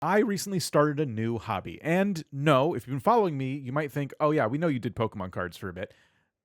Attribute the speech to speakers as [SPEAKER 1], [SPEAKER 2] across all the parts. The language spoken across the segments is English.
[SPEAKER 1] I recently started a new hobby. And no, if you've been following me, you might think, oh, yeah, we know you did Pokemon cards for a bit.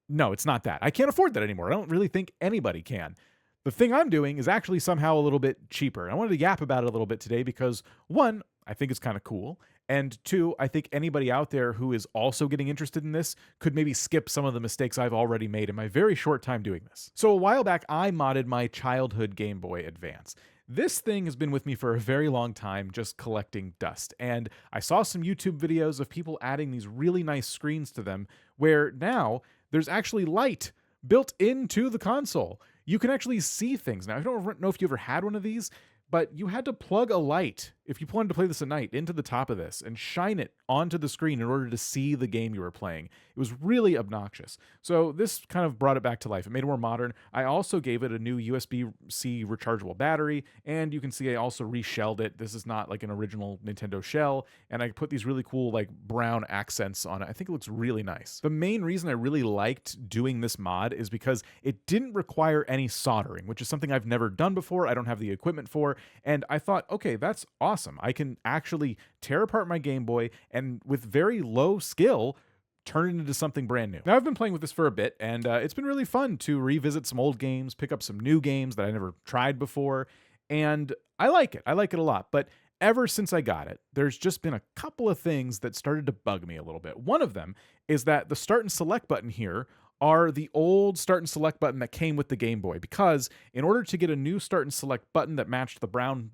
[SPEAKER 1] No, it's not that. I can't afford that anymore. I don't really think anybody can. The thing I'm doing is actually somehow a little bit cheaper. And I wanted to yap about it a little bit today because, one, I think it's kind of cool. And two, I think anybody out there who is also getting interested in this could maybe skip some of the mistakes I've already made in my very short time doing this. So a while back, I modded my childhood Game Boy Advance. This thing has been with me for a very long time, just collecting dust. And I saw some YouTube videos of people adding these really nice screens to them where now there's actually light built into the console. You can actually see things. Now, I don't know if you ever had one of these, but you had to plug a light, if you wanted to play this at night, into the top of this and shine it onto the screen in order to see the game you were playing. It was really obnoxious. So this kind of brought it back to life. It made it more modern. I also gave it a new USB-C rechargeable battery, and you can see I also reshelled it. This is not like an original Nintendo shell, and I put these really cool like brown accents on it. I think it looks really nice. The main reason I really liked doing this mod is because it didn't require any soldering, which is something I've never done before. I don't have the equipment for, and I thought, okay, that's awesome. I can actually tear apart my Game Boy and with very low skill, turn it into something brand new. Now, I've been playing with this for a bit, and it's been really fun to revisit some old games, pick up some new games that I never tried before, and I like it. I like it a lot, but ever since I got it, there's just been a couple of things that started to bug me a little bit. One of them is that the start and select button here are the old start and select button that came with the Game Boy, because in order to get a new start and select button that matched the brown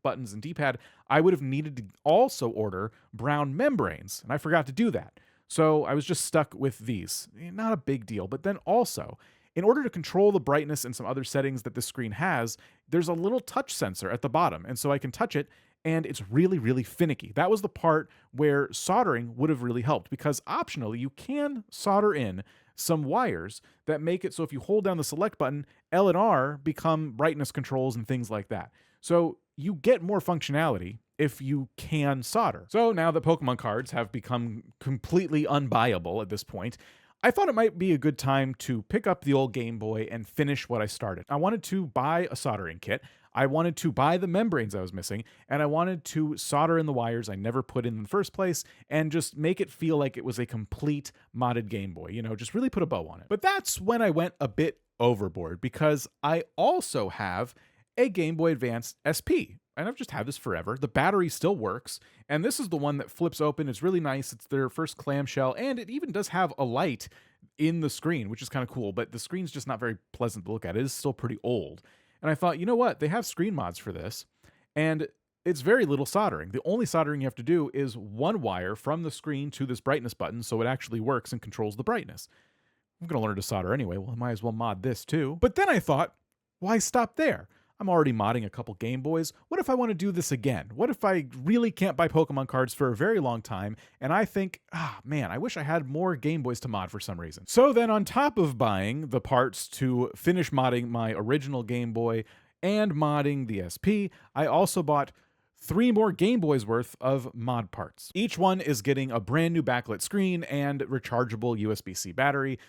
[SPEAKER 1] buttons and D-pad, I would have needed to also order brown membranes, and I forgot to do that. So I was just stuck with these. Not a big deal, but then also, in order to control the brightness and some other settings that this screen has, there's a little touch sensor at the bottom, and so I can touch it, and it's really, really finicky. That was the part where soldering would have really helped, because optionally, you can solder in some wires that make it so if you hold down the select button, L and R become brightness controls and things like that. So you get more functionality if you can solder. So now that Pokemon cards have become completely unbuyable at this point, I thought it might be a good time to pick up the old Game Boy and finish what I started. I wanted to buy a soldering kit. I wanted to buy the membranes I was missing, and I wanted to solder in the wires I never put in the first place and just make it feel like it was a complete modded Game Boy, just really put a bow on it. But that's when I went a bit overboard, because I also have a Game Boy Advance SP. And I've just had this forever. The battery still works, and this is the one that flips open. It's really nice. It's their first clamshell, and it even does have a light in the screen, which is kind of cool, but the screen's just not very pleasant to look at. It is still pretty old. And I thought, you know what? They have screen mods for this, and it's very little soldering. The only soldering you have to do is one wire from the screen to this brightness button, so it actually works and controls the brightness. I'm going to learn to solder anyway. Well, I might as well mod this too. But then I thought, why stop there? I'm already modding a couple Game Boys. What if I want to do this again? What if I really can't buy Pokemon cards for a very long time, and I think, man, I wish I had more Game Boys to mod for some reason. So then on top of buying the parts to finish modding my original Game Boy and modding the SP, I also bought 3 more Game Boys worth of mod parts. Each one is getting a brand new backlit screen and rechargeable USB-C battery.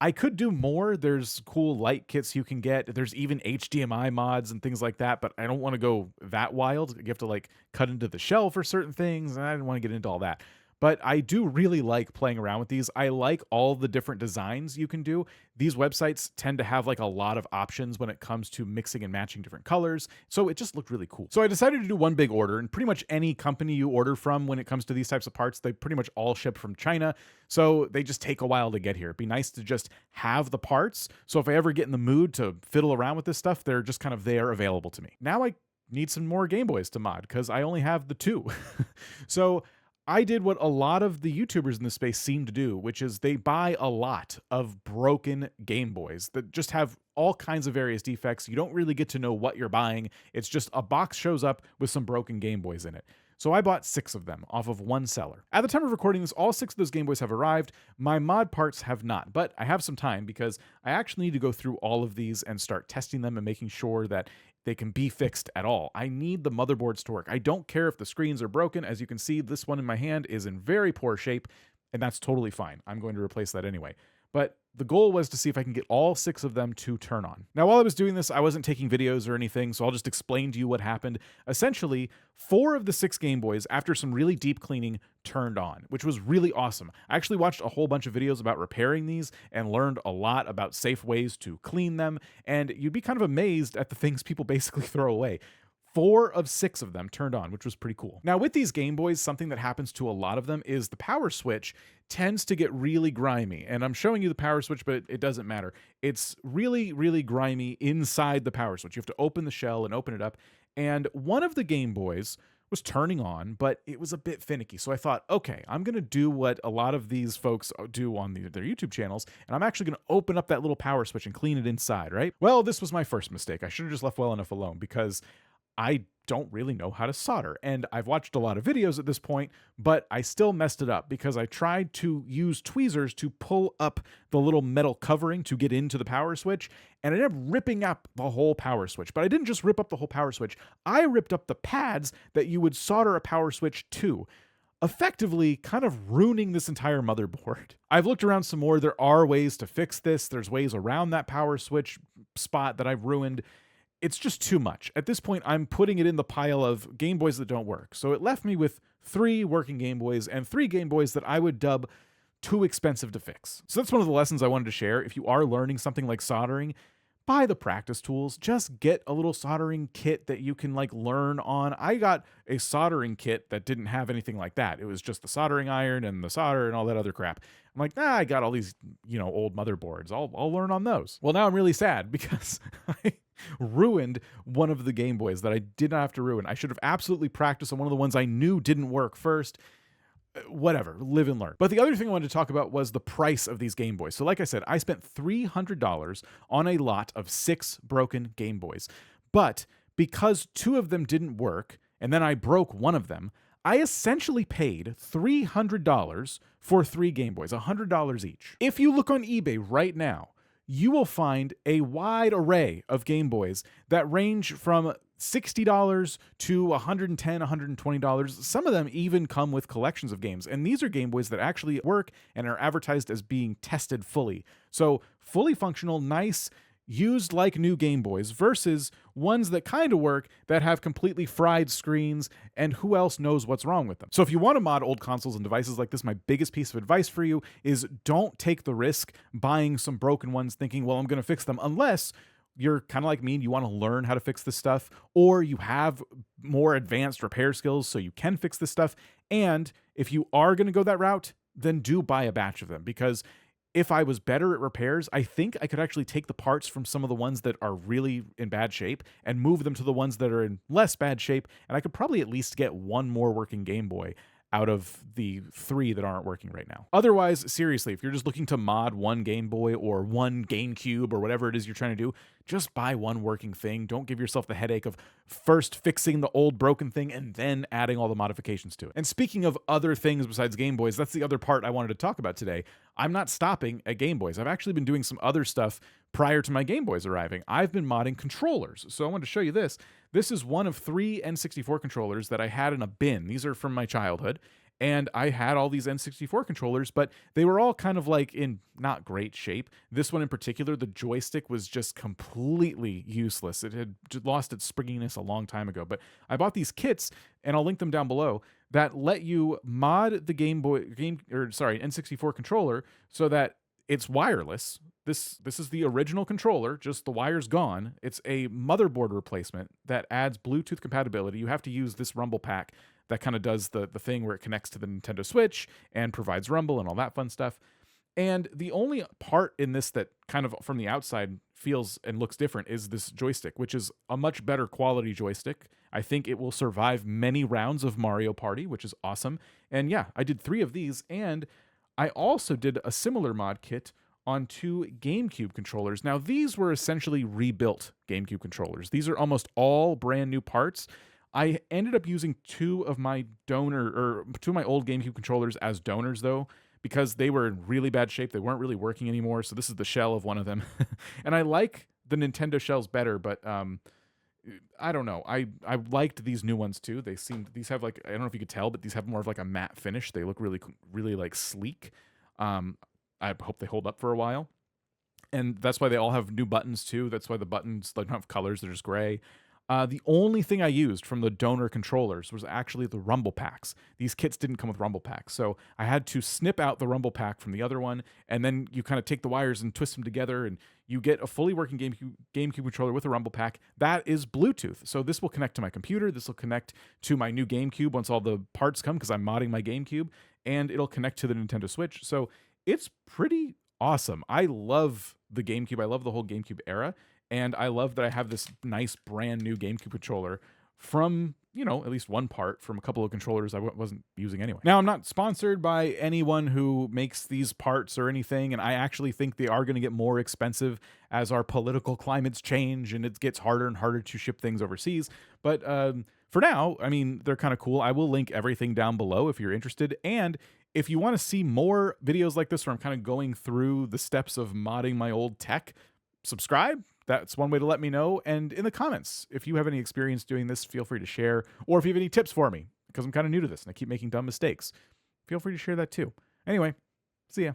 [SPEAKER 1] I could do more. There's cool light kits you can get. There's even HDMI mods and things like that, but I don't want to go that wild. You have to like cut into the shell for certain things, and I didn't want to get into all that. But I do really like playing around with these. I like all the different designs you can do. These websites tend to have like a lot of options when it comes to mixing and matching different colors. So it just looked really cool. So I decided to do one big order, and pretty much any company you order from when it comes to these types of parts, they pretty much all ship from China. So they just take a while to get here. It'd be nice to just have the parts. So if I ever get in the mood to fiddle around with this stuff, they're just kind of there available to me. Now I need some more Game Boys to mod because I only have the 2. So I did what a lot of the YouTubers in this space seem to do, which is they buy a lot of broken Game Boys that just have all kinds of various defects. You don't really get to know what you're buying. It's just a box shows up with some broken Game Boys in it. So I bought 6 of them off of one seller. At the time of recording this, all 6 of those Game Boys have arrived. My mod parts have not, but I have some time because I actually need to go through all of these and start testing them and making sure that they can be fixed at all. I need the motherboards to work. I don't care if the screens are broken. As you can see, this one in my hand is in very poor shape, and that's totally fine. I'm going to replace that anyway. But The goal was to see if I can get all 6 of them to turn on. Now, while I was doing this, I wasn't taking videos or anything, so I'll just explain to you what happened. Essentially, 4 of the 6 Game Boys, after some really deep cleaning, turned on, which was really awesome. I actually watched a whole bunch of videos about repairing these and learned a lot about safe ways to clean them, and you'd be kind of amazed at the things people basically throw away. 4 of 6 of them turned on, which was pretty cool. Now, with these Game Boys, something that happens to a lot of them is the power switch tends to get really grimy. And I'm showing you the power switch, but it doesn't matter. It's really, really grimy inside the power switch. You have to open the shell and open it up. And one of the Game Boys was turning on, but it was a bit finicky. So I thought, okay, I'm going to do what a lot of these folks do on their YouTube channels, and I'm actually going to open up that little power switch and clean it inside, right? Well, this was my first mistake. I should have just left well enough alone because I don't really know how to solder. And I've watched a lot of videos at this point, but I still messed it up because I tried to use tweezers to pull up the little metal covering to get into the power switch, and I ended up ripping up the whole power switch. But I didn't just rip up the whole power switch. I ripped up the pads that you would solder a power switch to, effectively kind of ruining this entire motherboard. I've looked around some more. There are ways to fix this. There's ways around that power switch spot that I've ruined. It's just too much. At this point, I'm putting it in the pile of Game Boys that don't work. So it left me with 3 working Game Boys and 3 Game Boys that I would dub too expensive to fix. So that's one of the lessons I wanted to share. If you are learning something like soldering, buy the practice tools. Just get a little soldering kit that you can like learn on. I got a soldering kit that didn't have anything like that. It was just the soldering iron and the solder and all that other crap. I'm like, nah, I got all these, old motherboards. I'll learn on those. Well, now I'm really sad because I ruined one of the Game Boys that I did not have to ruin. I should have absolutely practiced on one of the ones I knew didn't work first. Whatever, live and learn. But the other thing I wanted to talk about was the price of these Game Boys. So like I said, I spent $300 on a lot of 6 broken Game Boys. But because 2 of them didn't work, and then I broke one of them, I essentially paid $300 for 3 Game Boys, $100 each. If you look on eBay right now, you will find a wide array of Game Boys that range from $60 to $110, $120. Some of them even come with collections of games. And these are Game Boys that actually work and are advertised as being tested fully. So fully functional, nice, used like new Game Boys versus ones that kind of work that have completely fried screens, and who else knows what's wrong with them. So if you want to mod old consoles and devices like this, my biggest piece of advice for you is don't take the risk buying some broken ones thinking, well, I'm going to fix them, unless you're kind of like me and you want to learn how to fix this stuff, or you have more advanced repair skills so you can fix this stuff. And if you are going to go that route, then do buy a batch of them, because if I was better at repairs, I think I could actually take the parts from some of the ones that are really in bad shape and move them to the ones that are in less bad shape, and I could probably at least get one more working Game Boy out of the 3 that aren't working right now. Otherwise, seriously, if you're just looking to mod one Game Boy or one GameCube or whatever it is you're trying to do, just buy one working thing. Don't give yourself the headache of first fixing the old broken thing and then adding all the modifications to it. And speaking of other things besides Game Boys, that's the other part I wanted to talk about today. I'm not stopping at Game Boys. I've actually been doing some other stuff prior to my Game Boys arriving. I've been modding controllers. So I wanted to show you this. This is one of 3 N64 controllers that I had in a bin. These are from my childhood. And I had all these N64 controllers, but they were all kind of like in not great shape. This one in particular, the joystick was just completely useless. It had lost its springiness a long time ago. But I bought these kits, and I'll link them down below, that let you mod the N64 controller so that it's wireless. This is the original controller, just the wire's gone. It's a motherboard replacement that adds Bluetooth compatibility. You have to use this Rumble pack that kind of does the thing where it connects to the Nintendo Switch and provides Rumble and all that fun stuff. And the only part in this that kind of from the outside feels and looks different is this joystick, which is a much better quality joystick. I think it will survive many rounds of Mario Party, which is awesome. And yeah, I did 3 of these, and I also did a similar mod kit on 2 GameCube controllers. Now, these were essentially rebuilt GameCube controllers. These are almost all brand new parts. I ended up using 2 of my old GameCube controllers as donors, though, because they were in really bad shape. They weren't really working anymore, so this is the shell of one of them. And I like the Nintendo shells better, but I don't know. I liked these new ones too. These have like, I don't know if you could tell, but these have more of like a matte finish. They look really, really like sleek. I hope they hold up for a while. and that's why they all have new buttons too. That's why the buttons, like, don't have colors; they're just gray. The only thing I used from the donor controllers was actually the rumble packs. These kits didn't come with rumble packs, so I had to snip out the rumble pack from the other one, and then you kind of take the wires and twist them together, and you get a fully working GameCube controller with a rumble pack that is Bluetooth. So this will connect to my computer. This will connect to my new GameCube once all the parts come, because I'm modding my GameCube, and it'll connect to the Nintendo Switch. So it's pretty awesome. I love the GameCube. I love the whole GameCube era. And I love that I have this nice brand new GameCube controller from, at least one part from a couple of controllers I wasn't using anyway. Now, I'm not sponsored by anyone who makes these parts or anything, and I actually think they are going to get more expensive as our political climates change and it gets harder and harder to ship things overseas. But for now, I mean, they're kind of cool. I will link everything down below if you're interested. And if you want to see more videos like this where I'm kind of going through the steps of modding my old tech, subscribe. That's one way to let me know. And in the comments, if you have any experience doing this, feel free to share. Or if you have any tips for me, because I'm kind of new to this and I keep making dumb mistakes, feel free to share that too. Anyway, see ya.